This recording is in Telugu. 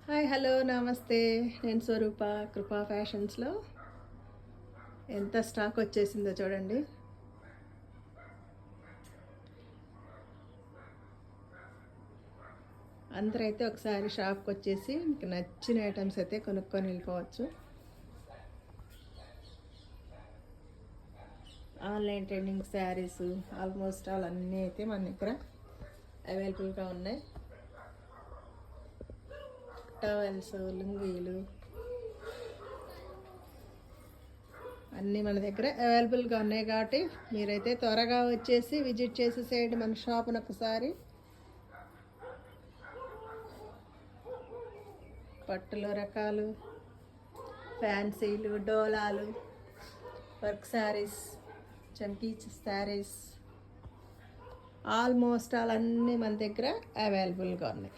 హాయ్ హలో నమస్తే. నేను స్వరూప కృపా ఫ్యాషన్స్లో ఎంత స్టాక్ వచ్చేసిందో చూడండి. అందరైతే ఒకసారి షాప్కి వచ్చేసి మీకు నచ్చిన ఐటమ్స్ అయితే కొనుక్కొని వెళ్ళిపోవచ్చు. Online trending saris almost all అన్నీ అయితే మన దగ్గర అవైలబుల్గా ఉన్నాయి. టవల్స్, లుంగీలు అన్నీ మన దగ్గర అవైలబుల్గా ఉన్నాయి కాబట్టి మీరైతే త్వరగా వచ్చేసి విజిట్ చేసేసేయండి మన షాప్ని ఒకసారి. పట్టులో రకాలు, ఫ్యాన్సీలు, డోలాలు, వర్క్ శారీస్, చమ్కీ శారీస్ ఆల్మోస్ట్ ఆల్ అన్నీ మన దగ్గర అవైలబుల్గా ఉన్నాయి.